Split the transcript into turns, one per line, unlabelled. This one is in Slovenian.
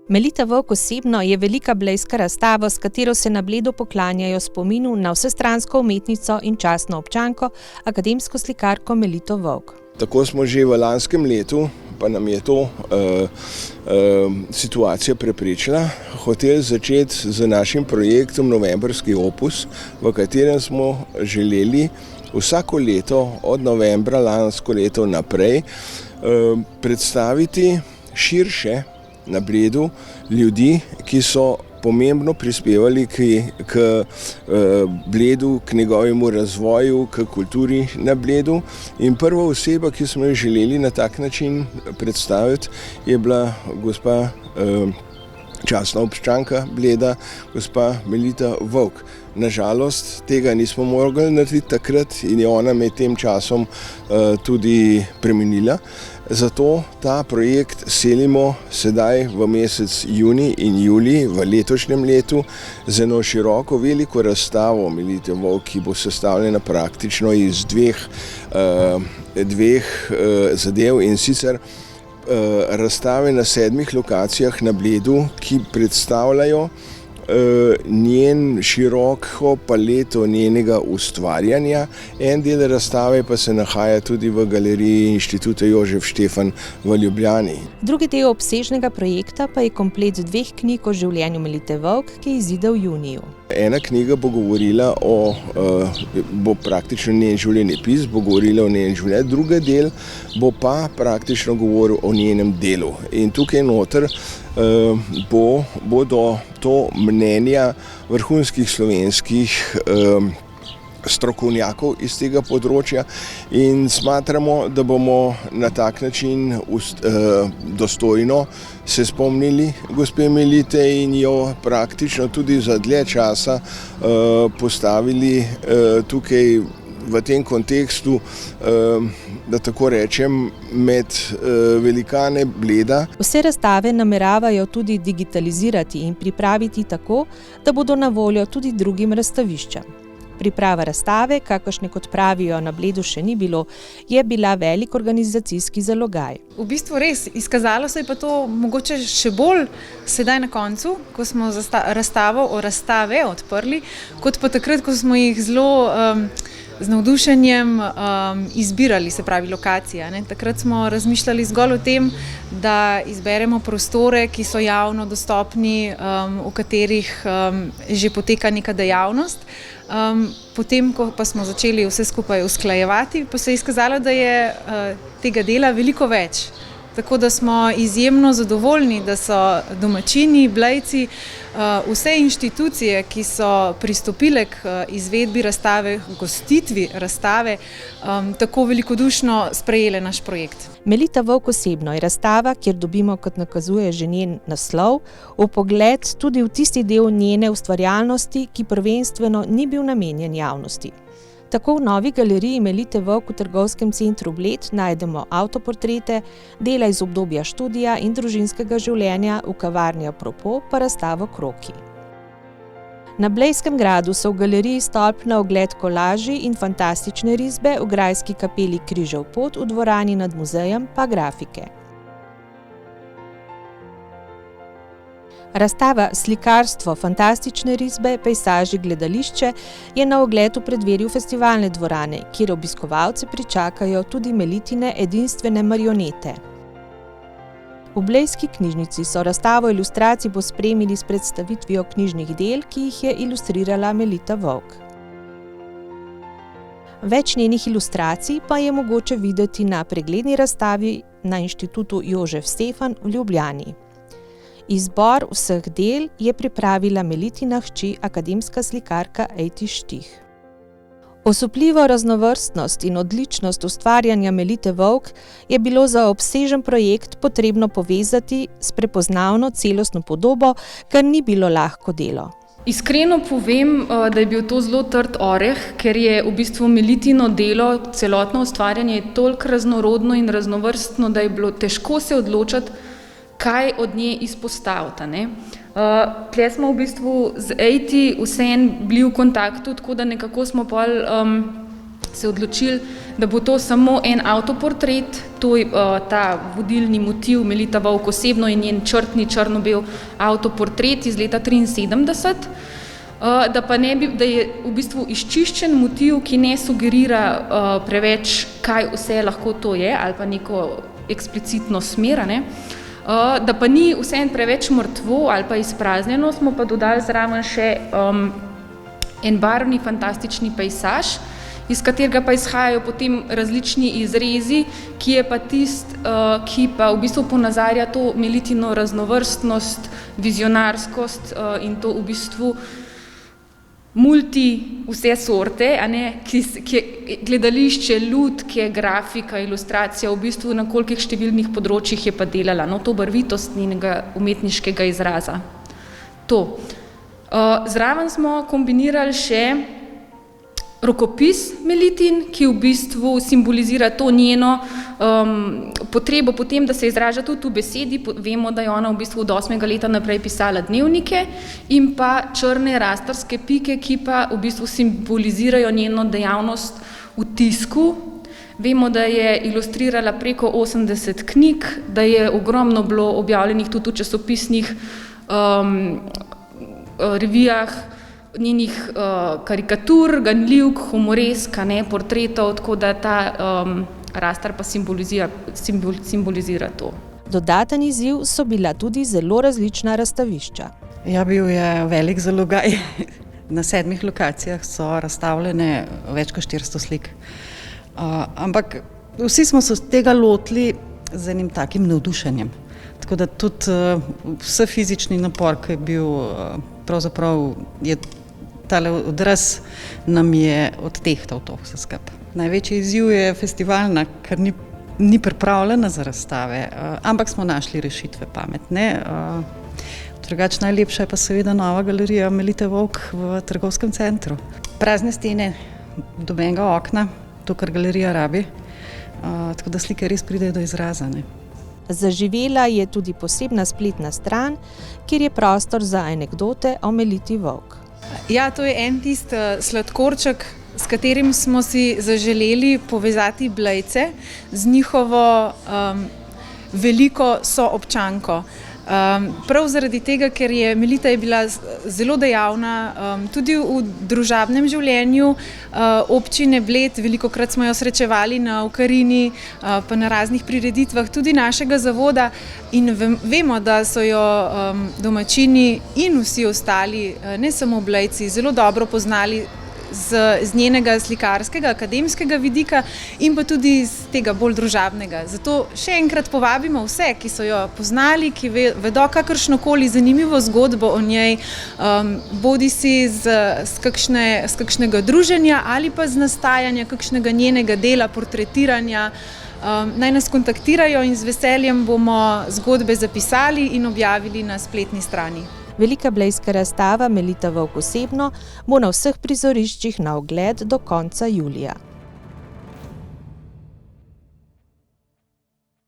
Melita Vovk osebno je velika blejska razstava, s katero se na Bledu poklanjajo spominu na vsestransko umetnico in častno občanko, akademsko slikarko Melito Vovk.
Tako smo že v lanskem letu, pa nam je to situacija preprečila, hoteli začeti z našim projektom Novembrski opus, v katerem smo želeli vsako leto od novembra lansko leto naprej predstaviti širše na Bledu ljudi, ki so pomembno prispevali k Bledu, k njegovemu razvoju, k kulturi na Bledu. In prva oseba, ki smo jo želeli na tak način predstaviti, je bila gospa častna občanka Bleda, gospa Melita Vovk. Nažalost, tega nismo mogli narediti takrat in je ona med tem časom tudi preminila. Zato ta projekt selimo sedaj v mesec junij in julij v letošnjem letu z eno široko, veliko razstavo Melite Vovk, ki bo sestavljena praktično iz dveh zadev, in sicer razstave na 7 lokacijah na Bledu, ki predstavljajo njen široko paleto njenega ustvarjanja. En del razstave pa se nahaja tudi v galeriji Inštituta Jožef Stefan v Ljubljani.
Drugi del obsežnega projekta pa je komplet 2 knjig o življenju Melite Vovk, ki izide v juniju.
Ena knjiga bo govorila bo praktično njen življenjepis, bo govorila o njenem življenju, drugi del bo pa praktično govoril o njenem delu. In tukaj noter bodo to mnenja vrhunskih slovenskih strokovnjakov iz tega področja in smatramo, da bomo na tak način dostojno se spomnili gospe Melite in jo praktično tudi za dlje časa postavili tukaj v tem kontekstu, da tako rečem, med velikane Bleda.
Vse razstave nameravajo tudi digitalizirati in pripraviti tako, da bodo na voljo tudi drugim razstaviščem. Priprava razstave, kakršne kot pravijo na Bledu še ni bilo, je bila velik organizacijski zalogaj.
V bistvu res, izkazalo se je pa to mogoče še bolj sedaj na koncu, ko smo razstavo o razstave odprli, kot pa takrat, ko smo jih zelo z navdušenjem izbirali, se pravi lokacija. Takrat smo razmišljali zgolj o tem, da izberemo prostore, ki so javno dostopni, v katerih že poteka neka dejavnost. Potem, ko pa smo začeli vse skupaj usklajevati, pa se je izkazalo, da je tega dela veliko več. Tako da smo izjemno zadovoljni, da so domačini, Blejci, vse inštitucije, ki so pristopile k izvedbi razstave, gostitvi razstave, tako velikodušno sprejele naš projekt.
Melita Vovk osebno je razstava, kjer dobimo, kot nakazuje že njen naslov, vpogled tudi v tisti del njene ustvarjalnosti, ki prvenstveno ni bil namenjen javnosti. Tako v novi galeriji Melite Vovk v trgovskem centru Bled najdemo avtoportrete, dela iz obdobja študija in družinskega življenja, v kavarni Apropos pa razstavo Kroki. Na Blejskem gradu so v galeriji Stolp na ogled kolaži in fantastične risbe, v grajski kapeli Križev pot, v dvorani nad muzejem pa grafike. Razstava Slikarstvo, fantastične risbe, pejsaži, gledališče je na ogled v preddverju festivalne dvorane, kjer obiskovalce pričakajo tudi Melitine edinstvene marionete. V blejski knjižnici so razstavo ilustracij pospremili s predstavitvijo knjižnih del, ki jih je ilustrirala Melita Vovk. Več njenih ilustracij pa je mogoče videti na pregledni razstavi na Inštitutu Jožef Stefan v Ljubljani. Izbor vseh del je pripravila Melitina hči, akademska slikarka Ejti Štih. Osupljivo raznovrstnost in odličnost ustvarjanja Melite Vovk je bilo za obsežen projekt potrebno povezati s prepoznavno celostno podobo, kar ni bilo lahko delo.
Iskreno povem, da je bil to zelo trd oreh, ker je v bistvu Melitino delo, celotno ustvarjanje toliko raznorodno in raznovrstno, da je bilo težko se odločiti, kaj od nje izpostaviti. Tle smo v bistvu z Ejti vseeno bili v kontaktu, tako da nekako smo pol se odločili, da bo to samo en avtoportret, to je ta vodilni motiv Melita Vovk osebno in njen črtni črno-bel avtoportret iz leta 1973, da je v bistvu izčiščen motiv, ki ne sugerira preveč, kaj vse lahko to je, ali pa neko eksplicitno smer, da pa ni vseeno preveč mrtvo ali pa izpraznjeno, smo pa dodali zraven še en barvni, fantastični pejsaž, iz katerega pa izhajajo potem različni izrezi, ki je pa ki pa v bistvu ponazarja to Melitino raznovrstnost, vizionarskost in to v bistvu vse sorte, ki je gledališče, lutke, grafika, ilustracija, v bistvu na kolikih številnih področjih je pa delala, to barvitost njenega umetniškega izraza. To. Zraven smo kombinirali še rokopis Melitin, ki v bistvu simbolizira to njeno potrebo potem, da se izraža tudi v besedi. Vemo, da je ona v bistvu od 8. leta naprej pisala dnevnike in pa črne rastarske pike, ki pa v bistvu simbolizirajo njeno dejavnost v tisku. Vemo, da je ilustrirala preko 80 knjig, da je ogromno bilo objavljenih tudi v časopisnih revijah, njenih karikatur, ganljivk, humoresk, portretov, tako da ta rastar pa simbolizira to.
Dodaten izziv so bila tudi zelo različna razstavišča.
Ja, bil je velik zalogaj. Na 7 lokacijah so razstavljene več kot 400 slik. Ampak vsi smo se tega lotili z enim takim navdušenjem. Tako da tudi vse fizični napor, ki je bil, pravzaprav je tale odraz nam je odtehtal to vse skupaj. Največji izziv je festivalna, ker ni pripravljena za razstave, ampak smo našli rešitve pametne. Drugače najlepša je pa seveda nova galerija Melite Vovk v trgovskem centru. Prazne stene, nobenega okna, to, kar galerija rabi, tako da slike res pridejo do izraza.
Zaživela je tudi posebna spletna stran, kjer je prostor za anekdote o Meliti Vovk.
Ja, to je en tisti sladkorček, s katerim smo si zaželeli povezati Blejce z njihovo veliko soobčanko. Prav zaradi tega, ker je Melita bila zelo dejavna tudi v družabnem življenju občine Bled, velikokrat smo jo srečevali na Okarini, pa na raznih prireditvah tudi našega zavoda in vemo, da so jo domačini in vsi ostali, ne samo Blejci, zelo dobro poznali z njenega slikarskega, akademskega vidika in pa tudi z tega bolj družabnega. Zato še enkrat povabimo vse, ki so jo poznali, ki vedo kakršnokoli zanimivo zgodbo o njej, bodisi z kakšnega druženja ali pa z nastajanja kakšnega njenega dela, portretiranja. Naj nas kontaktirajo in z veseljem bomo zgodbe zapisali in objavili na spletni strani.
Velika blejska razstava Melita Vovk osebno bo na vseh prizoriščih na ogled do konca julija.